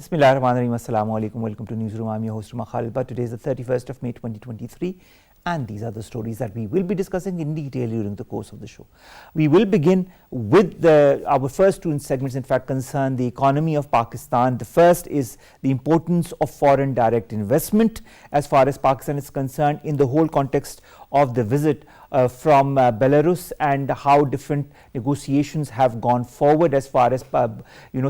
Bismillahirrahmanirrahim. Assalamu alaikum. Welcome to Newsroom. I'm your host, Omer Khalid Butt. Today is the 31st of May 2023. And these are the stories that we will be discussing in detail during the course of the show. We will begin with our first two segments, in fact, concern the economy of Pakistan. The first is the importance of foreign direct investment as far as Pakistan is concerned in the whole context of the visit from Belarus and how different negotiations have gone forward as far as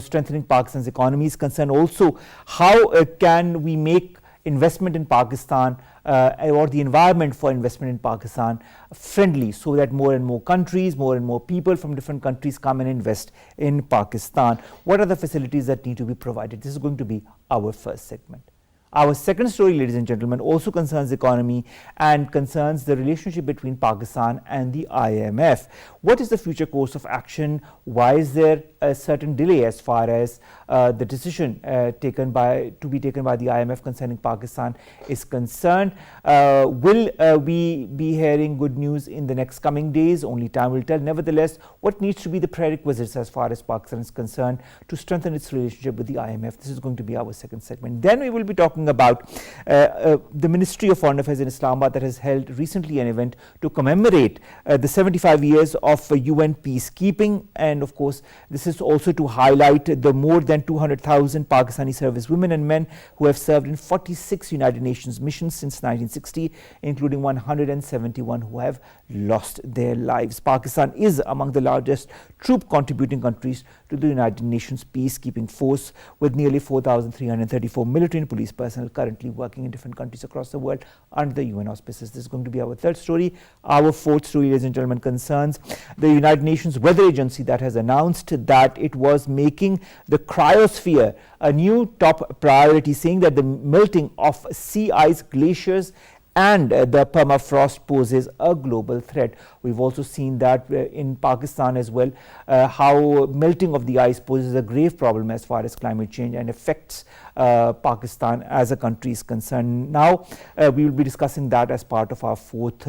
strengthening Pakistan's economy is concerned. Also, how can we make investment in Pakistan or the environment for investment in Pakistan friendly, so that more and more countries, more and more people from different countries come and invest in Pakistan. What are the facilities that need to be provided? This is going to be our first segment. Our second story, ladies and gentlemen, also concerns the economy and concerns the relationship between Pakistan and the IMF. What is the future course of action? Why is there a certain delay as far as the decision to be taken by the IMF concerning Pakistan is concerned? Will we be hearing good news in the next coming days? Only time will tell. Nevertheless, what needs to be the prerequisites as far as Pakistan is concerned to strengthen its relationship with the IMF? This is going to be our second segment. Then we will be talking about the Ministry of Foreign Affairs in Islamabad that has held recently an event to commemorate the 75 years of UN peacekeeping, and of course this is also to highlight the more than 200,000 Pakistani service women and men who have served in 46 United Nations missions since 1960, including 171 who have lost their lives. Pakistan is among the largest troop contributing countries to the United Nations peacekeeping force, with nearly 4,334 military and police personnel currently working in different countries across the world under the UN auspices. This is going to be our third story. Our fourth story, ladies and gentlemen, concerns the United Nations Weather Agency that has announced that it was making the cryosphere a new top priority, saying that the melting of sea ice, glaciers and the permafrost poses a global threat. We've also seen that in Pakistan as well, how melting of the ice poses a grave problem as far as climate change and affects Pakistan as a country is concerned. Now, we will be discussing that as part of our fourth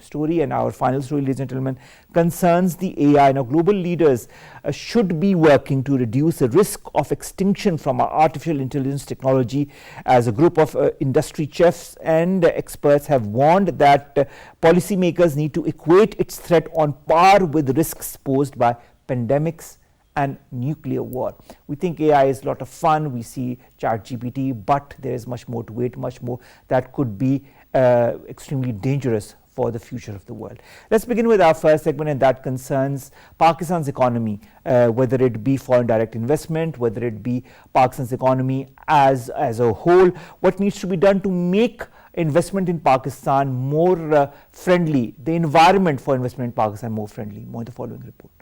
story. And our final story, ladies and gentlemen, concerns the AI. Now, global leaders should be working to reduce the risk of extinction from our artificial intelligence technology, as a group of industry chefs and experts have warned that policymakers need to equate its threat on par with risks posed by pandemics and nuclear war. We think AI is a lot of fun. We see ChatGPT, but there is much more to it, much more that could be extremely dangerous for the future of the world. Let's begin with our first segment, and that concerns Pakistan's economy, whether it be foreign direct investment, whether it be Pakistan's economy as a whole. What needs to be done to make investment in Pakistan more friendly, the environment for investment in Pakistan more friendly? More in the following report.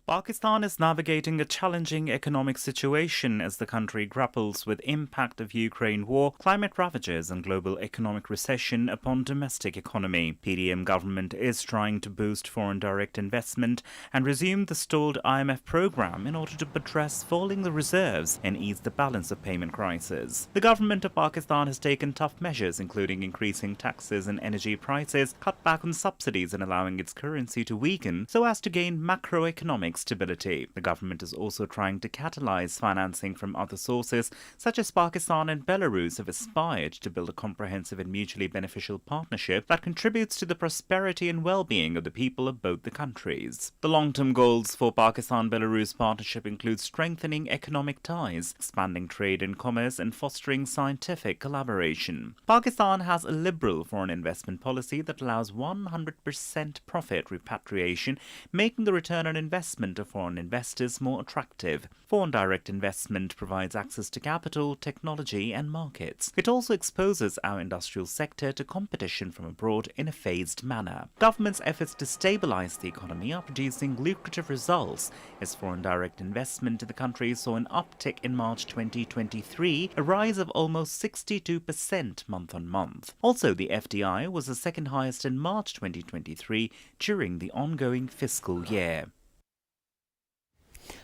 Pakistan is navigating a challenging economic situation as the country grapples with impact of Ukraine war, climate ravages and global economic recession upon domestic economy. PDM government is trying to boost foreign direct investment and resume the stalled IMF program in order to address falling the reserves and ease the balance of payment crisis. The government of Pakistan has taken tough measures, including increasing taxes and energy prices, cut back on subsidies and allowing its currency to weaken so as to gain macroeconomic stability. The government is also trying to catalyze financing from other sources, such as Pakistan and Belarus have aspired to build a comprehensive and mutually beneficial partnership that contributes to the prosperity and well-being of the people of both the countries. The long-term goals for Pakistan-Belarus partnership include strengthening economic ties, expanding trade and commerce, and fostering scientific collaboration. Pakistan has a liberal foreign investment policy that allows 100% profit repatriation, making the return on investment of foreign investors more attractive. Foreign direct investment provides access to capital, technology and markets. It also exposes our industrial sector to competition from abroad in a phased manner. Government's efforts to stabilize the economy are producing lucrative results, as foreign direct investment to the country saw an uptick in March 2023, a rise of almost 62% month-on-month. Also, the FDI was the second highest in March 2023 during the ongoing fiscal year.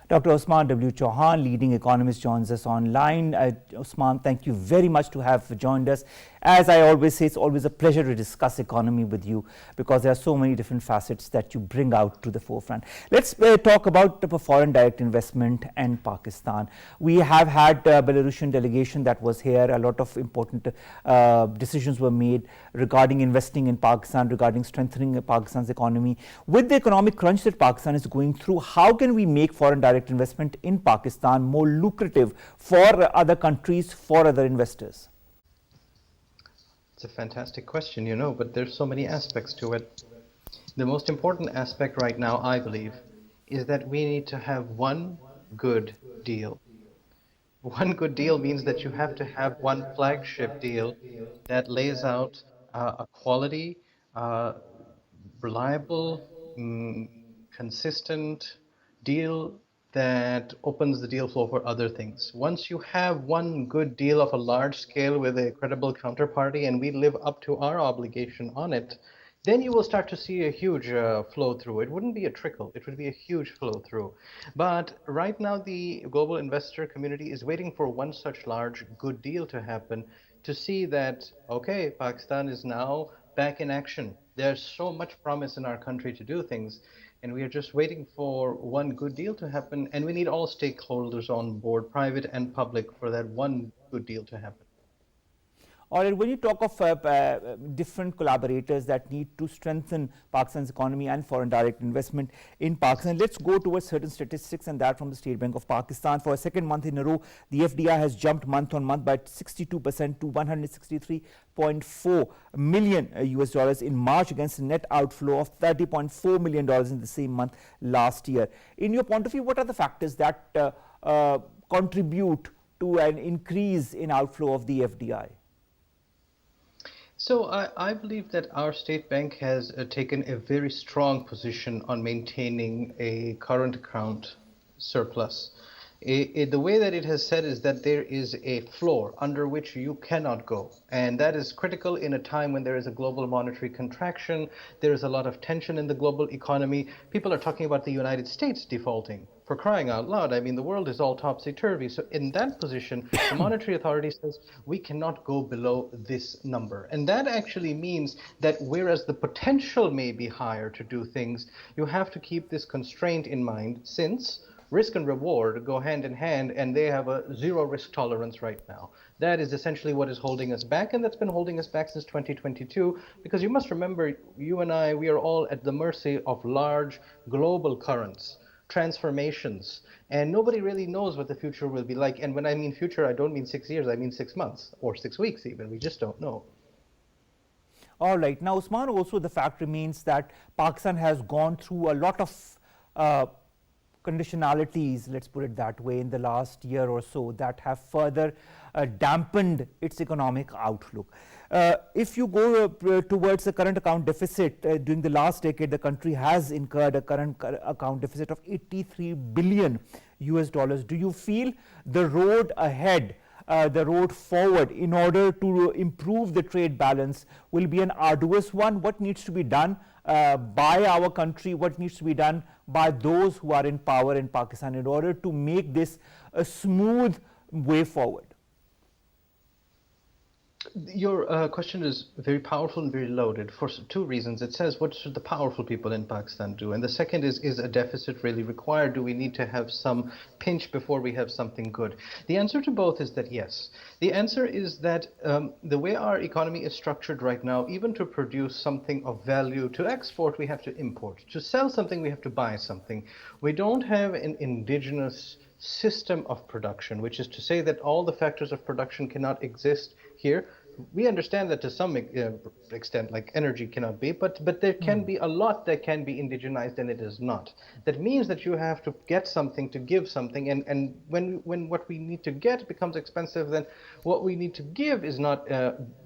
Dr. Usman W. Chohan, leading economist, joins us online. Usman, thank you very much to have joined us. As I always say, it's always a pleasure to discuss economy with you because there are so many different facets that you bring out to the forefront. Let's talk about the foreign direct investment and Pakistan. We have had a Belarusian delegation that was here. A lot of important decisions were made regarding investing in Pakistan, regarding strengthening Pakistan's economy. With the economic crunch that Pakistan is going through, how can we make foreign direct investment in Pakistan more lucrative for other countries, for other investors? It's a fantastic question, but there's so many aspects to it. The most important aspect right now, I believe, is that we need to have one good deal. One good deal means that you have to have one flagship deal that lays out a quality, reliable, consistent deal that opens the deal flow for other things. Once you have one good deal of a large scale with a credible counterparty and we live up to our obligation on it, then you will start to see a huge flow through. It wouldn't be a trickle, it would be a huge flow through. But right now, the global investor community is waiting for one such large good deal to happen to see that, okay, Pakistan is now back in action. There's so much promise in our country to do things, and we are just waiting for one good deal to happen, and we need all stakeholders on board, private and public, for that one good deal to happen. All right, when you talk of different collaborators that need to strengthen Pakistan's economy and foreign direct investment in Pakistan, let's go towards certain statistics, and that from the State Bank of Pakistan. For a second month in a row, the FDI has jumped month on month by 62% to 163.4 million US dollars in March, against a net outflow of $30.4 million in the same month last year. In your point of view, what are the factors that contribute to an increase in outflow of the FDI? So I believe that our state bank has taken a very strong position on maintaining a current account surplus. The way that it has said is that there is a floor under which you cannot go, and that is critical in a time when there is a global monetary contraction. There is a lot of tension in the global economy. People are talking about the United States defaulting. For crying out loud, I mean, the world is all topsy-turvy. So in that position, the monetary authority says we cannot go below this number. And that actually means that whereas the potential may be higher to do things, you have to keep this constraint in mind, since risk and reward go hand in hand, and they have a zero risk tolerance right now. That is essentially what is holding us back, and that's been holding us back since 2022, because you must remember, you and I, we are all at the mercy of large global currents, transformations, and nobody really knows what the future will be like. And when I mean future, I don't mean 6 years, I mean 6 months or 6 weeks even. We just don't know. All right. Now, Usman, also the fact remains that Pakistan has gone through a lot of conditionalities, let's put it that way, in the last year or so that have further dampened its economic outlook. If you go towards the current account deficit, during the last decade, the country has incurred a current account deficit of 83 billion US dollars. Do you feel the road ahead, the road forward in order to improve the trade balance will be an arduous one? What needs to be done by our country? What needs to be done by those who are in power in Pakistan in order to make this a smooth way forward? Your question is very powerful and very loaded for two reasons. It says, what should the powerful people in Pakistan do? And the second is a deficit really required? Do we need to have some pinch before we have something good? The answer to both is that yes. The answer is that the way our economy is structured right now, even to produce something of value, to export, we have to import. To sell something, we have to buy something. We don't have an indigenous system of production, which is to say that all the factors of production cannot exist here. We understand that to some extent, like energy cannot be, but there can be a lot that can be indigenized, and it is not. That means that you have to get something to give something, and when what we need to get becomes expensive, then what we need to give is not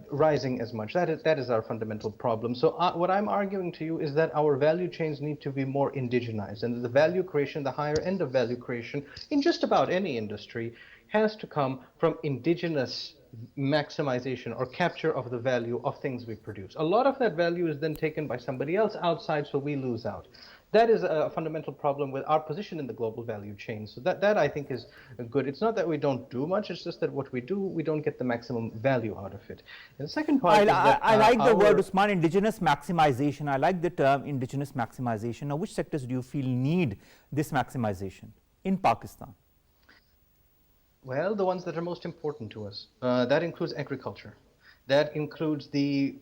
rising as much. That is our fundamental problem. So what I'm arguing to you is that our value chains need to be more indigenized, and the value creation, the higher end of value creation in just about any industry, has to come from indigenous maximization or capture of the value of things we produce. A lot of that value is then taken by somebody else outside, so we lose out. That is a fundamental problem with our position in the global value chain. So that I think is good. It's not that we don't do much, it's just that what we do, we don't get the maximum value out of it. And the second part is that I like the word, Usman, indigenous maximization. I like the term indigenous maximization. Now, which sectors do you feel need this maximization in Pakistan? Well, the ones that are most important to us. That includes agriculture. That includes the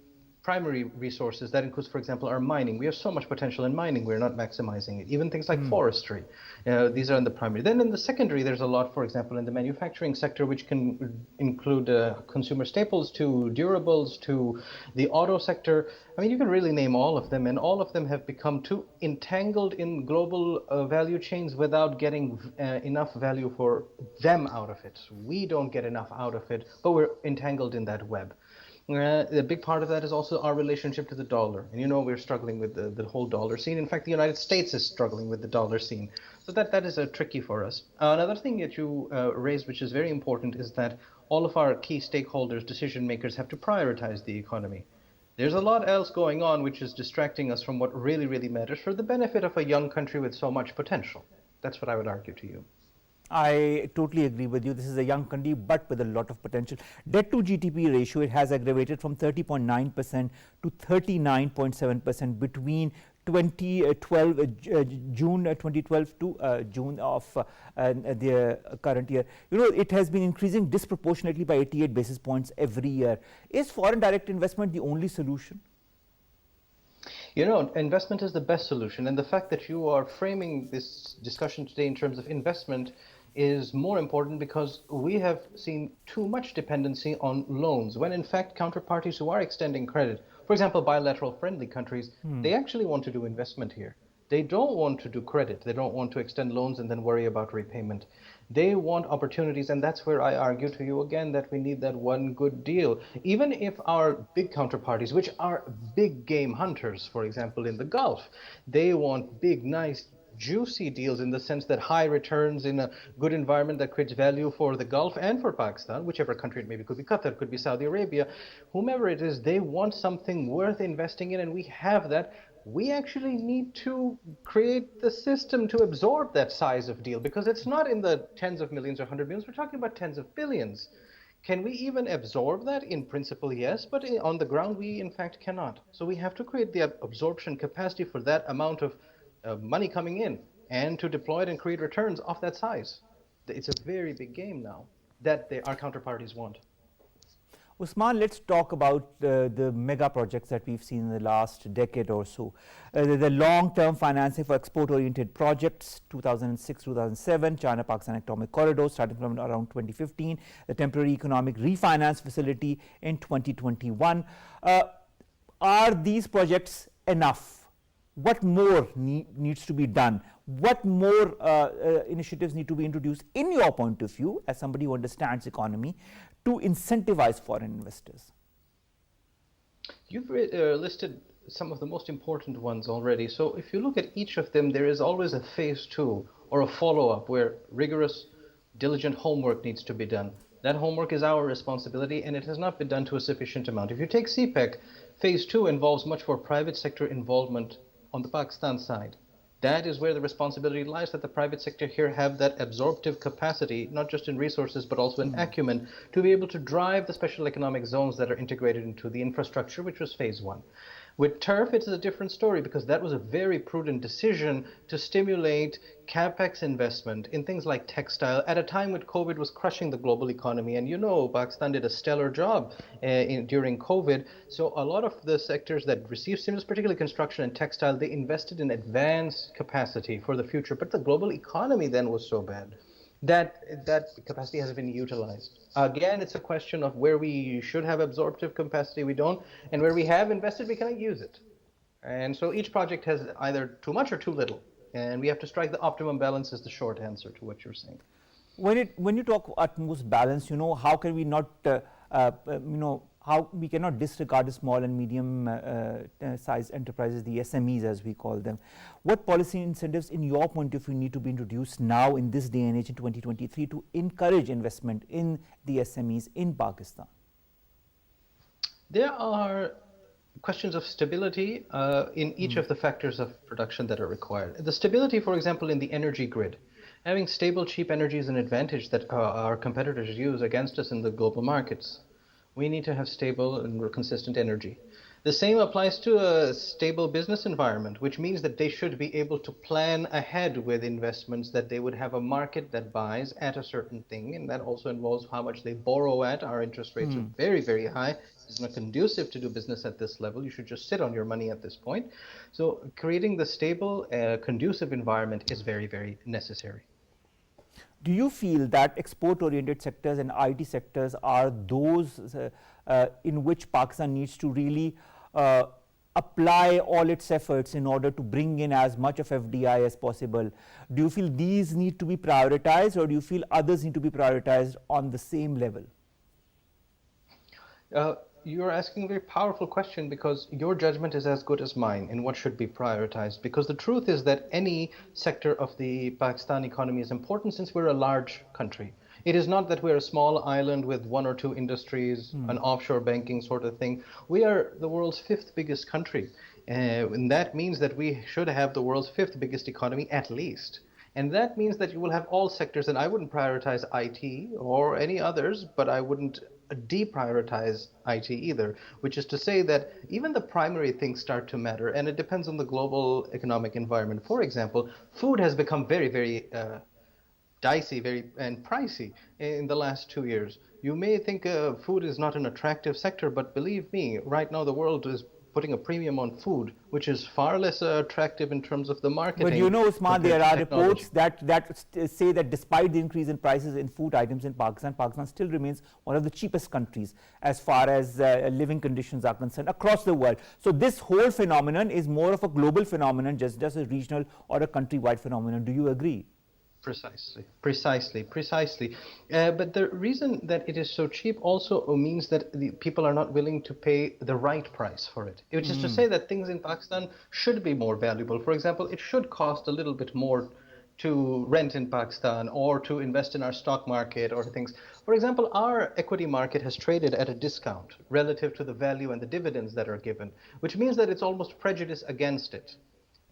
primary resources. That includes, for example, our mining. We have so much potential in mining. We're not maximizing it. Even things like forestry. These are in the primary. Then in the secondary, there's a lot, for example, in the manufacturing sector, which can include consumer staples to durables to the auto sector. I mean, you can really name all of them, and all of them have become too entangled in global value chains without getting enough value for them out of it. We don't get enough out of it, but we're entangled in that web. A big part of that is also our relationship to the dollar. And you know, we're struggling with the whole dollar scene. In fact, the United States is struggling with the dollar scene. So that is tricky for us. Another thing that you raised, which is very important, is that all of our key stakeholders, decision makers, have to prioritize the economy. There's a lot else going on which is distracting us from what really, really matters for the benefit of a young country with so much potential. That's what I would argue to you. I totally agree with you. This is a young country, but with a lot of potential. Debt to GDP ratio, it has aggravated from 30.9% to 39.7% between 2012, June 2012 to June of the current year. You know, it has been increasing disproportionately by 88 basis points every year. Is foreign direct investment the only solution? You know, investment is the best solution. And the fact that you are framing this discussion today in terms of investment is more important because we have seen too much dependency on loans, when in fact counterparties who are extending credit, for example, bilateral friendly countries, they actually want to do investment here. They don't want to do credit. They don't want to extend loans and then worry about repayment. They want opportunities, and that's where I argue to you again that we need that one good deal. Even if our big counterparties, which are big game hunters, for example, in the Gulf, they want big, nice, juicy deals in the sense that high returns in a good environment that creates value for the Gulf and for Pakistan, whichever country it may be, could be Qatar, could be Saudi Arabia, whomever it is, they want something worth investing in, and we have that. We actually need to create the system to absorb that size of deal, because it's not in the tens of millions or 100 millions, we're talking about tens of billions. Can we even absorb that? In principle, yes, but on the ground, we in fact cannot. So we have to create the absorption capacity for that amount of money coming in and to deploy it and create returns of that size. It's a very big game now that our counterparties want. Usman, let's talk about the mega projects that we've seen in the last decade or so. The long-term financing for export-oriented projects, 2006-2007, China-Pakistan Atomic Corridor starting from around 2015, the temporary economic refinance facility in 2021. Are these projects enough? What more needs to be done? What more initiatives need to be introduced, in your point of view, as somebody who understands economy, to incentivize foreign investors? You've listed some of the most important ones already. So if you look at each of them, there is always a phase two or a follow-up where rigorous, diligent homework needs to be done. That homework is our responsibility, and it has not been done to a sufficient amount. If you take CPEC, phase two involves much more private sector involvement on the Pakistan side. That is where the responsibility lies, that the private sector here have that absorptive capacity, not just in resources, but also in acumen, to be able to drive the special economic zones that are integrated into the infrastructure, which was phase one. With turf, it's a different story because that was a very prudent decision to stimulate capex investment in things like textile at a time when COVID was crushing the global economy. And you know, Pakistan did a stellar job during COVID. So a lot of the sectors that received stimulus, particularly construction and textile, they invested in advanced capacity for the future. But the global economy then was so bad that capacity hasn't been utilized. Again, it's a question of where we should have absorptive capacity, we don't, and where we have invested, we cannot use it. And so each project has either too much or too little, and we have to strike the optimum balance is the short answer to what you're saying. When you talk utmost balance, you know, how can we not, how we cannot disregard the small and medium sized enterprises, the SMEs as we call them. What policy incentives, in your point of view, need to be introduced now in this day and age in 2023 to encourage investment in the SMEs in Pakistan? There are questions of stability in each of the factors of production that are required. The stability, for example, in the energy grid. Having stable, cheap energy is an advantage that our competitors use against us in the global markets. We need to have stable and consistent energy. The same applies to a stable business environment, which means that they should be able to plan ahead with investments, that they would have a market that buys at a certain thing, and that also involves how much they borrow at. Our interest rates are very, very high. It's not conducive to do business at this level. You should just sit on your money at this point. So creating the stable, conducive environment is very, very necessary. Do you feel that export-oriented sectors and IT sectors are those in which Pakistan needs to really apply all its efforts in order to bring in as much of FDI as possible? Do you feel these need to be prioritized, or do you feel others need to be prioritized on the same level? You're asking a very powerful question, because your judgment is as good as mine in what should be prioritized. Because the truth is that any sector of the Pakistan economy is important, since we're a large country. It is not that we're a small island with one or two industries, an offshore banking sort of thing. We are the world's fifth biggest country. And that means that we should have the world's fifth biggest economy at least. And that means that you will have all sectors, and I wouldn't prioritize IT or any others, but I wouldn't deprioritize IT either, which is to say that even the primary things start to matter, and it depends on the global economic environment. For example, food has become very, very dicey, and pricey in the last 2 years. You may think food is not an attractive sector, but believe me, right now the world is putting a premium on food, which is far less attractive in terms of the marketing. But you know, Usman, there are reports that say that despite the increase in prices in food items in Pakistan, Pakistan still remains one of the cheapest countries as far as living conditions are concerned across the world. So this whole phenomenon is more of a global phenomenon, just a regional or a countrywide phenomenon. Do you agree? Precisely. But the reason that it is so cheap also means that the people are not willing to pay the right price for it. Which is to say that things in Pakistan should be more valuable. For example, it should cost a little bit more to rent in Pakistan or to invest in our stock market or things. For example, our equity market has traded at a discount relative to the value and the dividends that are given, which means that it's almost prejudice against it.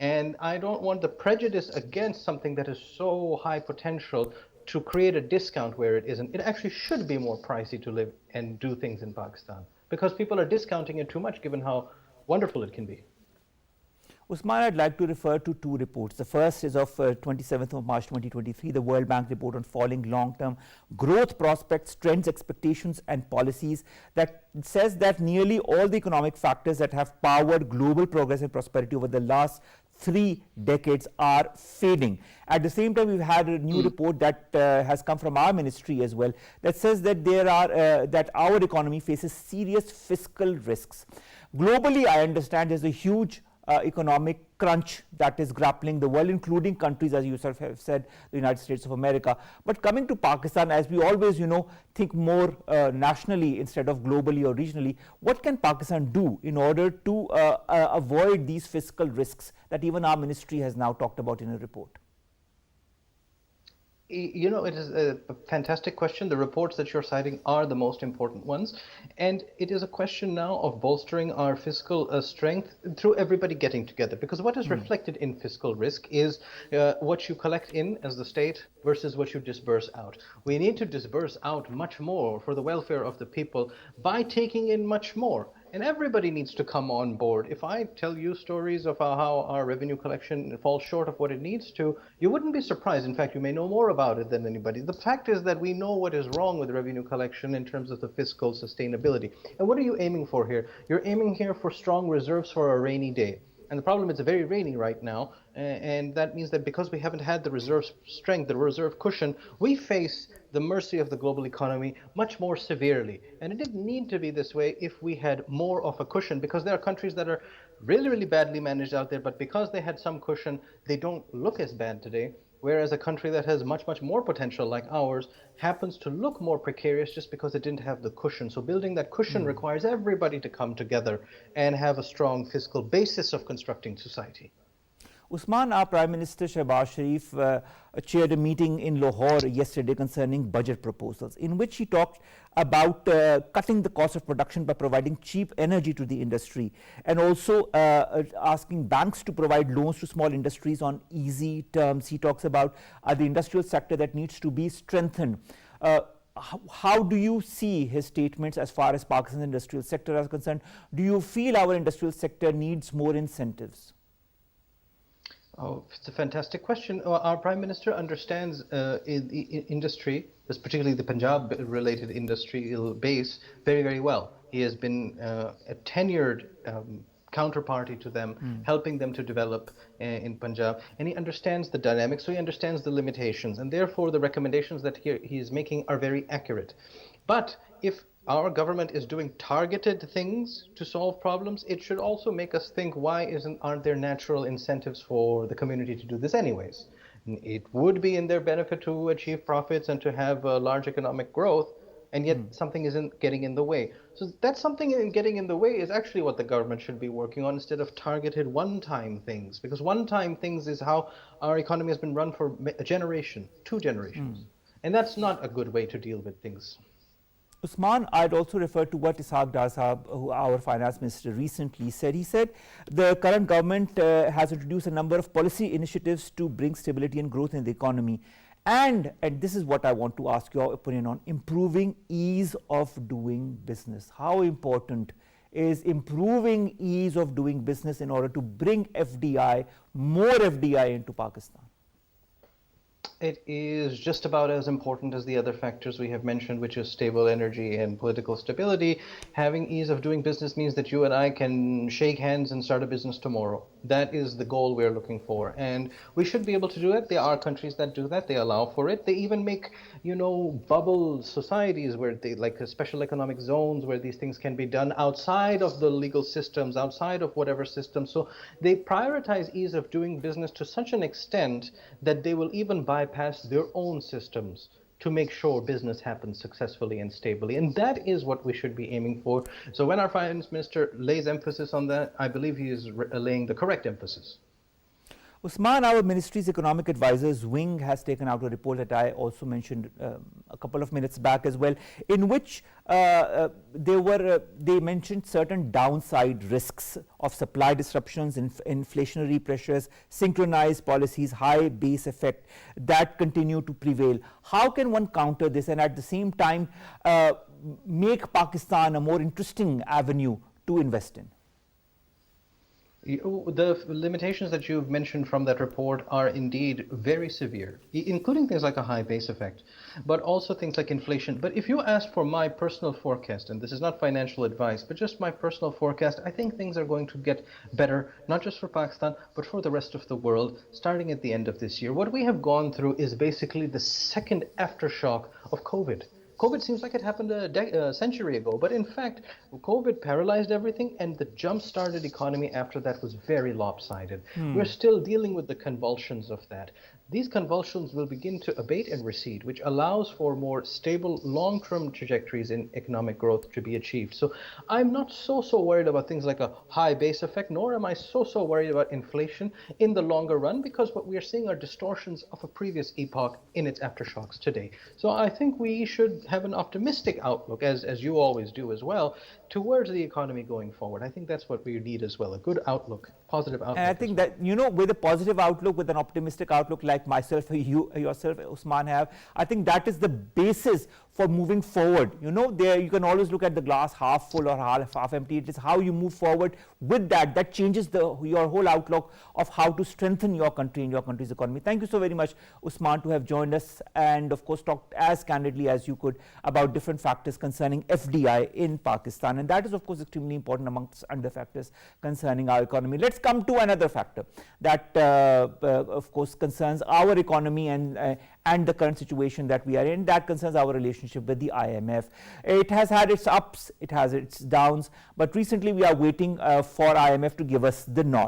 And I don't want the prejudice against something that is so high potential to create a discount where it isn't. It actually should be more pricey to live and do things in Pakistan, because people are discounting it too much given how wonderful it can be. Usman, I'd like to refer to two reports. The first is of 27th of March 2023, the World Bank report on falling long-term growth prospects, trends, expectations and policies, that says that nearly all the economic factors that have powered global progress and prosperity over the last 3 decades are fading. At the same time, we've had a new report that has come from our ministry as well, that says that that our economy faces serious fiscal risks. Globally, I understand there's a huge economic crunch that is grappling the world, including countries, as you yourself have said, the United States of America. But coming to Pakistan, as we always, think more nationally instead of globally or regionally, what can Pakistan do in order to avoid these fiscal risks that even our ministry has now talked about in a report? It is a fantastic question. The reports that you're citing are the most important ones. And it is a question now of bolstering our fiscal strength through everybody getting together. Because what is reflected in fiscal risk is what you collect in as the state versus what you disburse out. We need to disburse out much more for the welfare of the people by taking in much more. And everybody needs to come on board. If I tell you stories of how our revenue collection falls short of what it needs to, you wouldn't be surprised. In fact, you may know more about it than anybody. The fact is that we know what is wrong with revenue collection in terms of the fiscal sustainability. And what are you aiming for here? You're aiming here for strong reserves for a rainy day. And the problem is it's very rainy right now, and that means that because we haven't had the reserve strength, the reserve cushion, we face the mercy of the global economy much more severely. And it didn't need to be this way if we had more of a cushion, because there are countries that are really, really badly managed out there, but because they had some cushion, they don't look as bad today. Whereas a country that has much, much more potential like ours happens to look more precarious just because it didn't have the cushion. So building that cushion requires everybody to come together and have a strong fiscal basis of constructing society. Usman, our Prime Minister Shehbaz Sharif chaired a meeting in Lahore yesterday concerning budget proposals, in which he talked about cutting the cost of production by providing cheap energy to the industry, and also asking banks to provide loans to small industries on easy terms. He talks about the industrial sector that needs to be strengthened. How do you see his statements as far as Pakistan's industrial sector is concerned? Do you feel our industrial sector needs more incentives? Oh, it's a fantastic question. Our Prime Minister understands industry, particularly the Punjab-related industrial base, very, very well. He has been a tenured counterparty to them, helping them to develop in Punjab, and he understands the dynamics, so he understands the limitations, and therefore the recommendations that he is making are very accurate. But if our government is doing targeted things to solve problems, it should also make us think, why aren't there natural incentives for the community to do this anyways? It would be in their benefit to achieve profits and to have large economic growth, and yet something isn't getting in the way. So that something in getting in the way is actually what the government should be working on, instead of targeted one-time things, because one-time things is how our economy has been run for a generation, 2 generations. And that's not a good way to deal with things. Usman, I'd also refer to what Ishaq Dar Sahab, who our finance minister recently said. He said the current government has introduced a number of policy initiatives to bring stability and growth in the economy. And this is what I want to ask your opinion on, improving ease of doing business. How important is improving ease of doing business in order to bring FDI, more FDI into Pakistan? It is just about as important as the other factors we have mentioned, which is stable energy and political stability. Having ease of doing business means that you and I can shake hands and start a business tomorrow. That is the goal we're looking for, and we should be able to do it. There are countries that do that. They allow for it. They even make, bubble societies where they, like special economic zones, where these things can be done outside of the legal systems, outside of whatever system. So they prioritize ease of doing business to such an extent that they will even bypass their own systems to make sure business happens successfully and stably. And that is what we should be aiming for. So when our finance minister lays emphasis on that, I believe he is laying the correct emphasis. Usman, our ministry's economic advisors wing has taken out a report that I also mentioned a couple of minutes back as well, in which they mentioned certain downside risks of supply disruptions, inflationary pressures, synchronized policies, high base effect that continue to prevail. How can one counter this and at the same time make Pakistan a more interesting avenue to invest in? The limitations that you've mentioned from that report are indeed very severe, including things like a high base effect, but also things like inflation. But if you ask for my personal forecast, and this is not financial advice, but just my personal forecast, I think things are going to get better, not just for Pakistan, but for the rest of the world, starting at the end of this year. What we have gone through is basically the second aftershock of COVID. COVID seems like it happened a century ago, but in fact, COVID paralyzed everything, and the jump-started economy after that was very lopsided. We're still dealing with the convulsions of that. These convulsions will begin to abate and recede, which allows for more stable long-term trajectories in economic growth to be achieved. So I'm not so worried about things like a high base effect, nor am I so worried about inflation in the longer run, because what we are seeing are distortions of a previous epoch in its aftershocks today. So I think we should have an optimistic outlook, as you always do as well, towards the economy going forward. I think that's what we need as well, a good outlook, positive outlook. And I think that, with a positive outlook, with an optimistic outlook like myself, you yourself, Usman, have, I think that is the basis for moving forward. There you can always look at the glass half full or half empty. It is how you move forward with that changes your whole outlook of how to strengthen your country and your country's economy. Thank you so very much, Usman, to have joined us and of course talked as candidly as you could about different factors concerning FDI in Pakistan, and that is of course extremely important amongst other factors concerning our economy. Let's come to another factor that of course concerns our economy and the current situation that we are in. That concerns our relationship with the IMF. It has had its ups, it has its downs, but recently we are waiting for IMF to give us the nod.